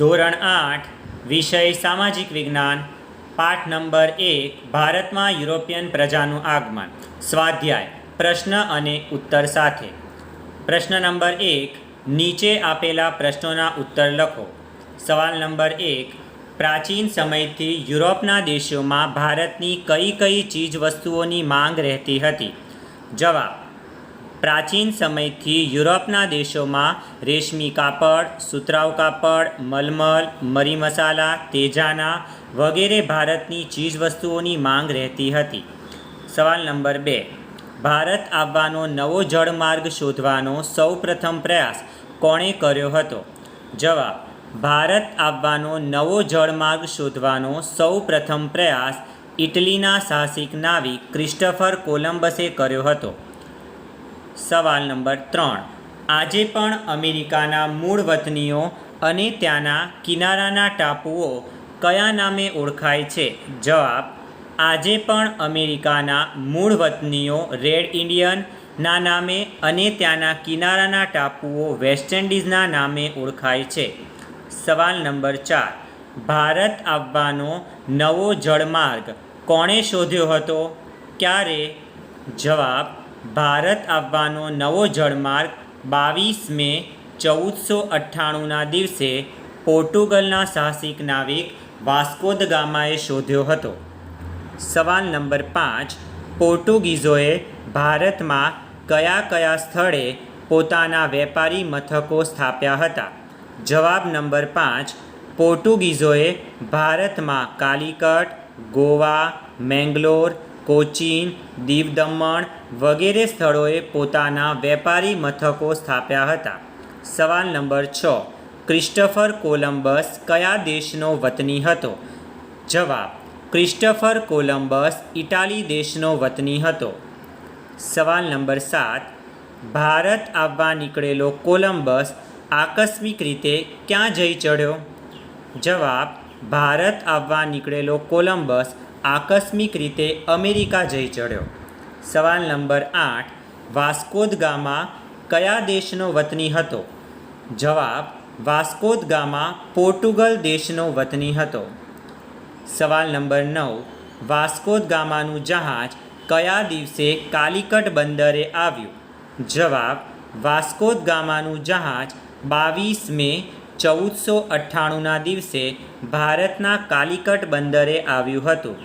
ધોરણ 8 વિષય સામાજિક વિજ્ઞાન પાઠ નંબર 1 ભારતમાં યુરોપિયન પ્રજાનું આગમન સ્વાધ્યાય પ્રશ્ન અને ઉત્તર સાથે પ્રશ્ન નંબર 1 નીચે આપેલા પ્રશ્નોના ઉત્તર લખો. સવાલ નંબર 1 પ્રાચીન સમયથી યુરોપના દેશોમાં ભારતની કઈ કઈ ચીજવસ્તુઓની માંગ રહેતી હતી? જવાબ: પ્રાચીન સમયથી યુરોપના દેશોમાં રેશમી કાપડ, સુતરાઉ કાપડ, મલમલ, મરી મસાલા, તેજાના વગેરે ભારતની ચીજવસ્તુઓની માંગ રહેતી હતી. સવાલ નંબર 2 ભારત આવવાનો નવો જળમાર્ગ શોધવાનો સૌપ્રથમ પ્રયાસ કોણે કર્યો હતો? જવાબ: ભારત આવવાનો નવો જળમાર્ગ શોધવાનો સૌપ્રથમ પ્રયાસ ઇટલીના સાહસિક નાવિક ક્રિસ્ટોફર કોલંબસે કર્યો હતો. સવાલ નંબર 3 આજે પણ અમેરિકાના મૂળ વતનીઓ અને ત્યાંના કિનારાના ટાપુઓ કયા નામે ઓળખાય છે? જવાબ: આજે પણ અમેરિકાના મૂળ વતનીઓ રેડ ઇન્ડિયનના નામે અને ત્યાંના કિનારાના ટાપુઓ વેસ્ટ ઇન્ડિઝના નામે ઓળખાય છે. સવાલ નંબર 4 ભારત આવવાનો નવો જળમાર્ગ કોણે શોધ્યો હતો? ક્યારે? જવાબ: ભારત આવવાનો નવો જળમાર્ગ 22 મે 1498ના દિવસે પોર્ટુગલના સાહસિક નાવિક વાસ્કો દ ગામાએ શોધ્યો હતો. સવાલ નંબર 5 પોર્ટુગીઝોએ ભારતમાં કયા કયા સ્થળે પોતાના વેપારી મથકો સ્થાપ્યા હતા? જવાબ નંબર 5 પોર્ટુગીઝોએ ભારતમાં કાલિકટ, ગોવા, મેંગલોર, કોચીન, દીવ દમણ વગેરે સ્થળોએ પોતાના વેપારી મથકો સ્થાપ્યા હતા. સવાલ નંબર 6 ક્રિસ્ટોફર કોલંબસ કયા દેશનો વતની હતો? જવાબ: ક્રિસ્ટોફર કોલંબસ ઇટાલી દેશનો વતની હતો. સવાલ નંબર 7 ભારત આવવા નીકળેલો કોલંબસ આકસ્મિક રીતે ક્યાં જઈ ચડ્યો? જવાબ: ભારત આવવા નીકળેલો કોલંબસ આકસ્મિક રીતે અમેરિકા જઈ ચડ્યો. સવાલ નંબર 8 વાસ્કો દ ગામા કયા દેશનો વતની હતો? જવાબ: વાસ્કો દ ગામા પોર્ટુગલ દેશનો વતની હતો. સવાલ નંબર 9 વાસ્કો દ ગામાનું જહાજ કયા દિવસે કાલિકટ બંદરે આવ્યું? જવાબ: વાસ્કો દ ગામાનું જહાજ 22 મે 1498ના દિવસે ભારતના કાલિકટ બંદરે આવ્યું હતું.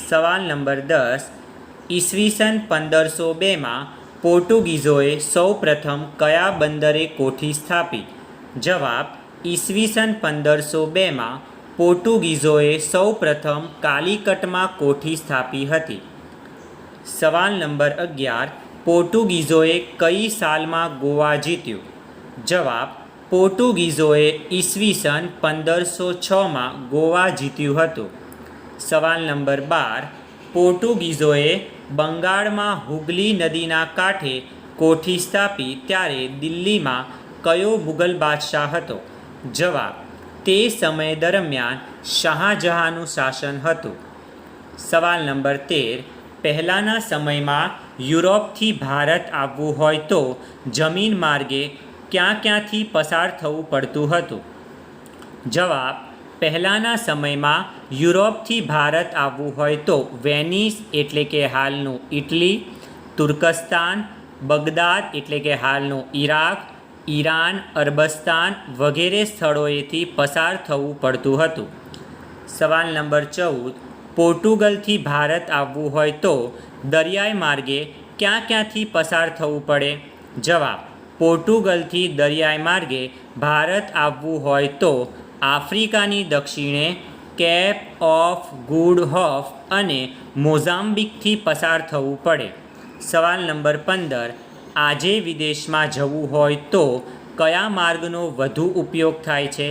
સવાલ નંબર 10 ઈસવીસન 1502માં પોર્ટુગીઝોએ સૌપ્રથમ કયા બંદરે કોઠી સ્થાપી? જવાબ: ઈસવીસન 1502માં પોર્ટુગીઝોએ સૌપ્રથમ કાલિકટમાં કોઠી સ્થાપી હતી. સવાલ નંબર 11 પોર્ટુગીઝોએ કઈ સાલમાં ગોવા જીત્યું? જવાબ: પોર્ટુગીઝોએ ઈસવીસન 1506માં ગોવા જીત્યું હતું. સવાલ નંબર 12 પોર્ટુગીઝોએ બંગાળમાં હુગલી નદીના કાંઠે કોઠી સ્થાપી ત્યારે દિલ્હીમાં કયો મુગલ બાદશાહ હતો? જવાબ: તે સમય દરમિયાન શાહજહાંનું શાસન હતું. સવાલ નંબર 13 પહેલાંના સમયમાં યુરોપથી ભારત આવવું હોય તો જમીન માર્ગે ક્યાં ક્યાંથી પસાર થવું પડતું હતું? જવાબ: પહેલાંના સમયમાં યુરોપથી ભારત આવવું હોય તો વેનિસ એટલે કે હાલનું ઇટલી, તુર્કસ્તાન, બગદાદ એટલે કે હાલનું ઈરાક, ઈરાન, અરબસ્તાન વગેરે સ્થળોએથી પસાર થવું પડતું હતું. સવાલ નંબર 14 પોર્ટુગલથી ભારત આવવું હોય તો દરિયાઈ માર્ગે ક્યાં ક્યાંથી પસાર થવું પડે? જવાબ: પોર્ટુગલથી દરિયાઈ માર્ગે ભારત આવવું હોય તો આફ્રિકાની દક્ષિણે કેપ ઓફ ગુડ હોપ અને મોઝામ્બિકથી પસાર થવું પડે. સવાલ નંબર 15 આજે વિદેશમાં જવું હોય તો કયા માર્ગનો વધુ ઉપયોગ થાય છે?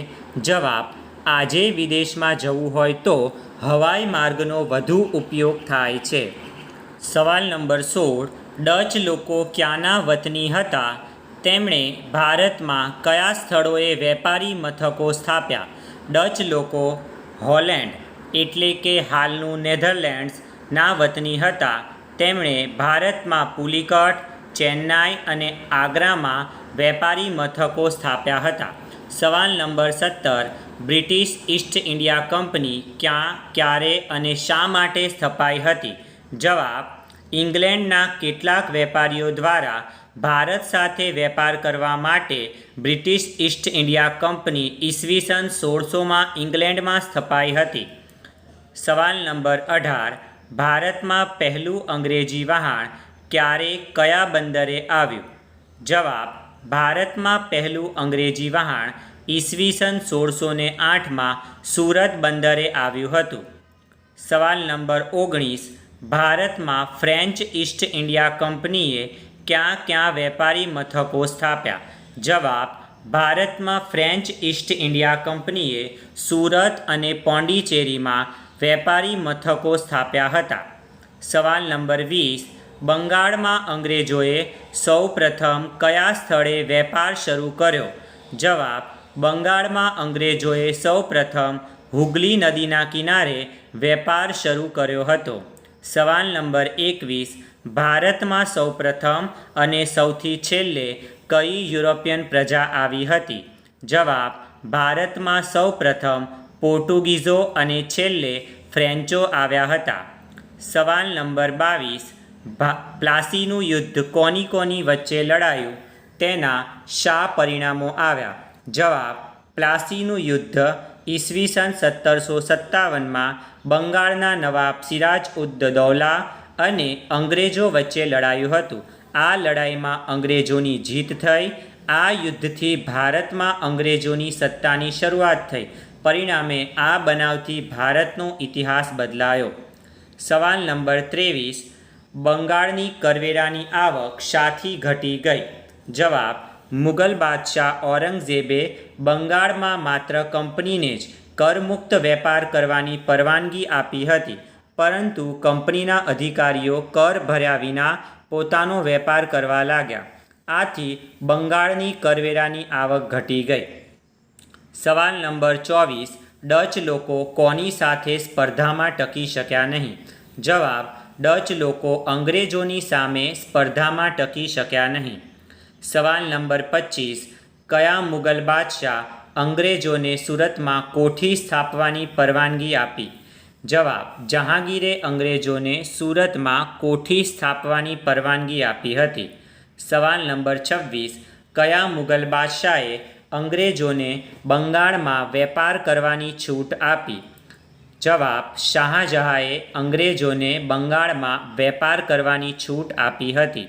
જવાબ: આજે વિદેશમાં જવું હોય તો હવાઈ માર્ગનો વધુ ઉપયોગ થાય છે. સવાલ નંબર 16 ડચ લોકો ક્યાંના વતની હતા? તેમણે ભારતમાં કયા સ્થળોએ વેપારી મથકો સ્થાપ્યા? ડચ લોકો હોલેન્ડ એટલે કે હાલનું નેધરલેન્ડ્સના વતની હતા. તેમણે ભારતમાં પુલિકટ, ચેન્નાઈ અને આગ્રામાં વેપારી મથકો સ્થાપ્યા હતા. સવાલ number 17, British East India company ક્યાં, ક્યારે અને શા માટે સ્થપાઈ હતી? જવાબ, ઇંગ્લેન્ડના કેટલાક વેપારીઓ દ્વારા ભારત સાથે વેપાર કરવા માટે બ્રિટિશ ઈસ્ટ ઇન્ડિયા કંપની ઈસવીસન 1600માં ઇંગ્લેન્ડમાં સ્થપાઈ હતી. સવાલ નંબર 18, ભારતમાં પહેલું અંગ્રેજી વહાણ ક્યારે, કયા બંદરે આવ્યું? જવાબ, ભારતમાં પહેલું અંગ્રેજી વહાણ ઈસવીસન 1608માં સુરત બંદરે આવ્યું હતું. સવાલ નંબર 19, ભારતમાં ફ્રેન્ચ ઈસ્ટ ઇન્ડિયા કંપનીએ ક્યાં ક્યાં વેપારી મથકો સ્થાપ્યા? જવાબ, ભારતમાં ફ્રેન્ચ ઈસ્ટ ઇન્ડિયા કંપનીએ સુરત અને પોંડિચેરીમાં વેપારી મથકો સ્થાપ્યા હતા. સવાલ નંબર 20, બંગાળમાં અંગ્રેજોએ સૌપ્રથમ કયા સ્થળે વેપાર શરૂ કર્યો? જવાબ, બંગાળમાં અંગ્રેજોએ સૌપ્રથમ હુગલી નદીના કિનારે વેપાર શરૂ કર્યો હતો. સવાલ નંબર 21, ભારતમાં સૌપ્રથમ અને સૌથી છેલ્લે કઈ યુરોપિયન પ્રજા આવી હતી? જવાબ, ભારતમાં સૌપ્રથમ પોર્ટુગીઝો અને છેલ્લે ફ્રેન્ચો આવ્યા હતા. સવાલ નંબર 22, પ્લાસીનું યુદ્ધ કોની કોની વચ્ચે લડાયું? તેના શા પરિણામો આવ્યા? જવાબ, પ્લાસીનું યુદ્ધ ઈસવીસન 1757માં બંગાળના નવાબ સિરાજ ઉદ દૌલા અને અંગ્રેજો વચ્ચે લડાયું હતું. આ લડાઈમાં અંગ્રેજોની જીત થઈ. આ યુદ્ધથી ભારતમાં અંગ્રેજોની સત્તાની શરૂઆત થઈ. પરિણામે આ બનાવથી ભારતનો ઇતિહાસ બદલાયો. સવાલ નંબર 23, બંગાળની કરવેરાની આવક શાથી ઘટી ગઈ? જવાબ, મુગલ બાદશાહ ઔરંગઝેબે બંગાળમાં માત્ર કંપનીને જ કરમુક્ત વેપાર કરવાની પરવાનગી આપી હતી, પરંતુ કંપનીના અધિકારીઓ કર ભર્યા વિના પોતાનો વેપાર કરવા લાગ્યા. આથી બંગાળની કરવેરાની આવક ઘટી ગઈ. સવાલ નંબર 24, ડચ લોકો કોની સાથે સ્પર્ધામાં ટકી શક્યા નહીં? જવાબ, ડચ લોકો અંગ્રેજોની સામે સ્પર્ધામાં ટકી શક્યા નહીં. સવાલ નંબર 25, કયા મુગલ બાદશાહ અંગ્રેજોને સુરતમાં કોઠી સ્થાપવાની પરવાનગી આપી? જવાબ, જહાંગીરે અંગ્રેજોને સુરતમાં કોઠી સ્થાપવાની પરવાનગી આપી હતી. સવાલ નંબર 26, કયા મુગલ બાદશાહે અંગ્રેજોને બંગાળમાં વેપાર કરવાની છૂટ આપી? જવાબ, શાહજહાએ અંગ્રેજોને બંગાળમાં વેપાર કરવાની છૂટ આપી હતી.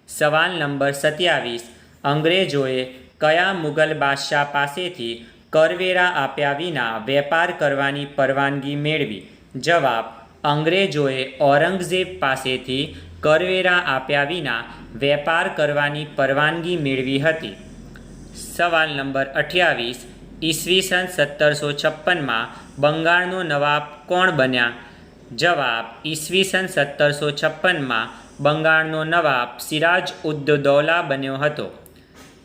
સવાલ નંબર 27, અંગ્રેજોએ કયા મુગલ બાદશાહ પાસેથી કરવેરા આપ્યા વિના વેપાર કરવાની પરવાનગી મેળવી? જવાબ, અંગ્રેજોએ ઔરંગઝેબ પાસેથી કરવેરા આપ્યા વિના વેપાર કરવાની પરવાનગી મેળવી હતી. સવાલ નંબર 28, ઈસવીસન 1756માં બંગાળનો નવાબ કોણ બન્યા? જવાબ, ઈસવીસન 1756માં બંગાળનો નવાબ સિરાજ ઉદ દૌલા બન્યો હતો.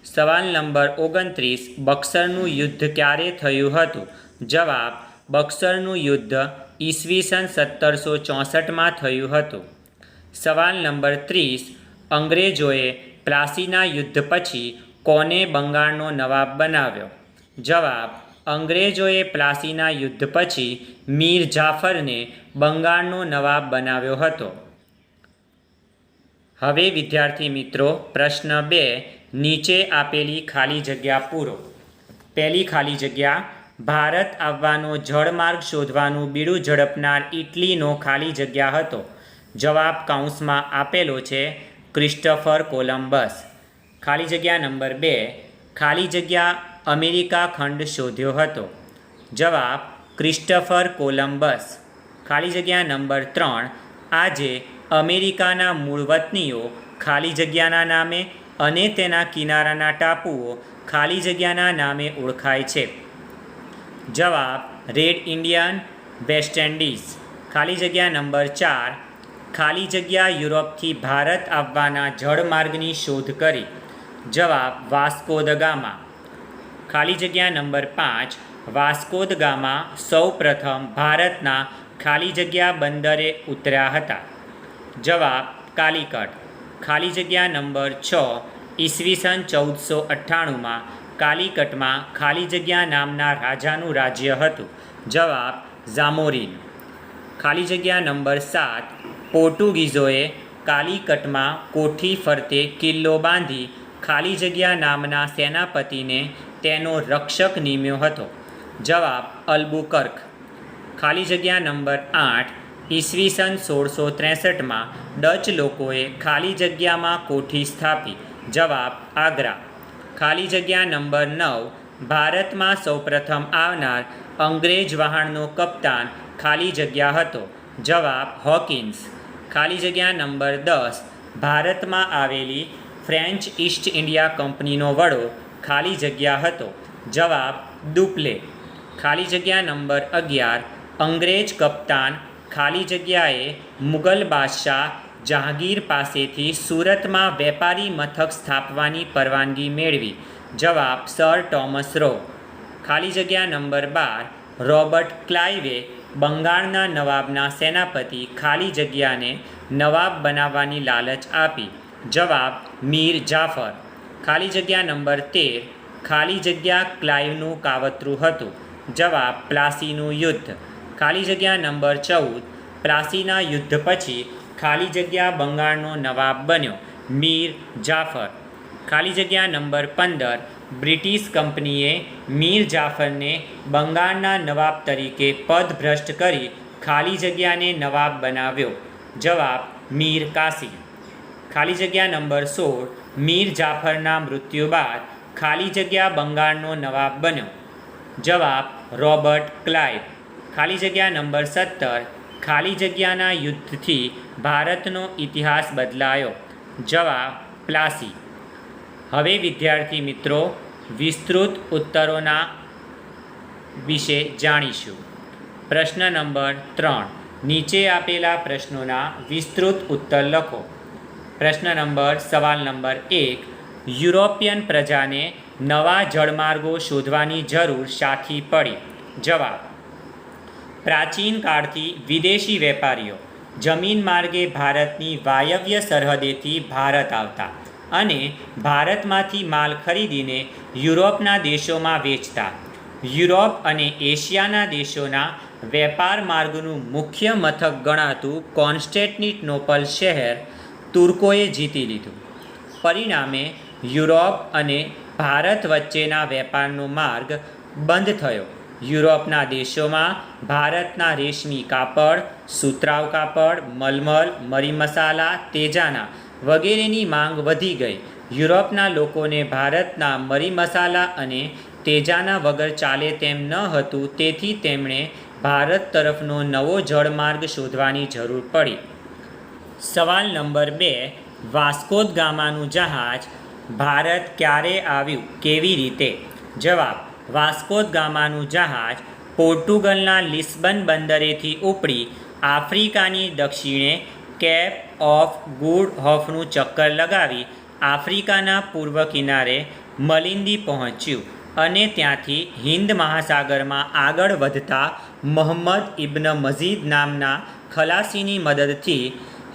સવાલ નંબર 29, બક્સરનું યુદ્ધ ક્યારે થયું હતું? જવાબ, બક્સરનું યુદ્ધ ઈસવીસન 1764માં થયું હતું. સવાલ નંબર 30, અંગ્રેજોએ પ્લાસીના યુદ્ધ પછી કોને બંગાળનો નવાબ બનાવ્યો? જવાબ, અંગ્રેજોએ પ્લાસીના યુદ્ધ પછી મીર જાફરને બંગાળનો નવાબ બનાવ્યો હતો. હવે વિદ્યાર્થી મિત્રો, પ્રશ્ન 2, નીચે આપેલી ખાલી જગ્યા પૂરો. પહેલી ખાલી જગ્યા, ભારત આવવાનો જળમાર્ગ શોધવાનું બીડું ઝડપનાર ઇટલીનો ખાલી જગ્યા હતો. જવાબ કૌંસમાં આપેલો છે, ક્રિસ્ટોફર કોલંબસ. ખાલી જગ્યા નંબર 2, ખાલી જગ્યા અમેરિકા ખંડ શોધ્યો હતો. જવાબ ક્રિસ્ટોફર કોલંબસ. ખાલી જગ્યા નંબર 3, આજે અમેરિકાના મૂળ વતનીઓ ખાલી જગ્યાના નામે અને તેના કિનારાના ટાપુઓ ખાલી જગ્યાના નામે ઓળખાય છે. જવાબ રેડ ઇન્ડિયન, વેસ્ટ ઇન્ડિઝ. ખાલી જગ્યા નંબર 4, ખાલી જગ્યા યુરોપથી ભારત આવવાના જળમાર્ગની શોધ કરી. જવાબ વાસ્કો દ ગામા. ખાલી જગ્યા નંબર 5, વાસ્કો દ ગામા સૌ પ્રથમ ભારતના ખાલી જગ્યા બંદરે ઉતર્યા હતા. જવાબ કાલિકટ. ખાલી જગ્યા નંબર 6, ઈસવીસન 1498માં કાલિકટમાં ખાલી જગ્યા નામના રાજાનું રાજ્ય હતું? જવાબ ઝામોરિન. ખાલી જગ્યા નંબર 7, પોર્ટુગીઝોએ કાલિકટમાં કોઠી ફરતે કિલ્લો બાંધી ખાલી જગ્યા નામના સેનાપતિને તેનો રક્ષક નિમ્યો હતો? જવાબ અલ્બુકર્ક. ખાલી જગ્યા નંબર 8, ઈસવીસન 1663માં ડચ લોકોએ ખાલી જગ્યામાં કોઠી સ્થાપી? જવાબ આગ્રા. ખાલી જગ્યા નંબર 9, ભારતમાં સૌપ્રથમ આવનાર અંગ્રેજ વહાણનો કપ્તાન ખાલી જગ્યા હતો? જવાબ હોકિન્સ. ખાલી જગ્યા નંબર 10, ભારતમાં આવેલી ફ્રેન્ચ ઈસ્ટ ઇન્ડિયા કંપનીનો વડો ખાલી જગ્યા હતો? જવાબ દુપ્લે. ખાલી જગ્યા નંબર 11, અંગ્રેજ કપ્તાન ખાલી જગ્યાએ મુગલ બાદશાહ જહાંગીર પાસેથી સુરતમાં વેપારી મથક સ્થાપવાની પરવાનગી મેળવી? જવાબ સર ટોમસ રો. ખાલી જગ્યા નંબર 12, રોબર્ટ ક્લાઇવે બંગાળના નવાબના સેનાપતિ ખાલી જગ્યાને નવાબ બનાવવાની લાલચ આપી? જવાબ મીર જાફર. ખાલી જગ્યા નંબર 13, ખાલી જગ્યા ક્લાઇવનું કાવતરું હતું? જવાબ પ્લાસીનું યુદ્ધ. ખાલી જગ્યા નંબર 14, પ્લાસીના યુદ્ધ પછી ખાલી જગ્યા બંગાળનો નવાબ બન્યો? મીર જાફર. ખાલી જગ્યા નંબર 15, બ્રિટિશ કંપનીએ મીર જાફરને બંગાળના નવાબ તરીકે પદભ્રષ્ટ કરી ખાલી જગ્યાને નવાબ બનાવ્યો? જવાબ મીર કાસી. ખાલી જગ્યા નંબર 16, મીર જાફરના મૃત્યુ બાદ ખાલી જગ્યા બંગાળનો નવાબ બન્યો? જવાબ રોબર્ટ ક્લાઇવ. ખાલી જગ્યા નંબર 17, ખાલી જગ્યાના યુદ્ધથી ભારતનો ઇતિહાસ બદલાયો? જવાબ પ્લાસી. હવે વિદ્યાર્થી મિત્રો, વિસ્તૃત ઉત્તરોના વિશે જાણીશું. પ્રશ્ન નંબર 3, નીચે આપેલા પ્રશ્નોના વિસ્તૃત ઉત્તર લખો. સવાલ નંબર 1, યુરોપિયન પ્રજાને નવા જળમાર્ગો શોધવાની જરૂર શાથી પડી? જવાબ પ્રાચીન કાળથી વિદેશી વેપારીઓ જમીન માર્ગે ભારતની વાયવ્ય સરહદેથી ભારત આવતા અને ભારતમાંથી માલ ખરીદીને યુરોપના દેશોમાં વેચતા. યુરોપ અને એશિયાના દેશોના વેપાર માર્ગનું મુખ્ય મથક ગણાતું કોન્સ્ટેન્ટિનોપલ શહેર તુર્કોએ જીતી લીધું. પરિણામે યુરોપ અને ભારત વચ્ચેના વેપારનો માર્ગ બંધ થયો. યુરોપના દેશોમાં ભારતના રેશમી કાપડ, સુતરાઉ કાપડ, મલમલ, મરી મસાલા, તેજાના વગેરેની માંગ વધી ગઈ. યુરોપના લોકોને ભારતના મરી મસાલા અને તેજાના વગર ચાલે તેમ ન હતું, તેથી તેમણે ભારત તરફનો નવો જળમાર્ગ શોધવાની જરૂર પડી. સવાલ નંબર 2, વાસ્કો દ ગામાનું જહાજ ભારત ક્યારે આવ્યું? કેવી રીતે? જવાબ વાસ્કો દ ગામાનું જહાજ પોર્ટુગલના લિસ્બન બંદરેથી ઉપડી આફ્રિકાની દક્ષિણે કેપ ઓફ ગુડ હોફનું ચક્કર લગાવી આફ્રિકાના પૂર્વ કિનારે મલિંદી પહોંચ્યું અને ત્યાંથી હિન્દ મહાસાગરમાં આગળ વધતા મોહમ્મદ ઇબ્ન મજીદ નામના ખલાસીની મદદથી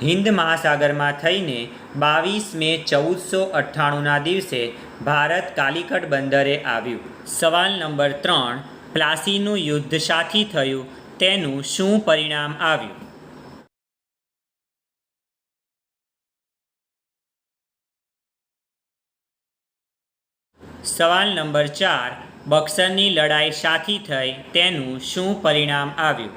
હિન્દ મહાસાગરમાં થઈને 22 મે 1498ના દિવસે ભારત કાલિકટ બંદરે આવ્યું. સવાલ નંબર 3, પ્લાસીનું યુદ્ધ શાથી થયું? તેનું શું પરિણામ આવ્યું? સવાલ નંબર 4, બક્સરની લડાઈ શાથી થઈ? તેનું શું પરિણામ આવ્યું?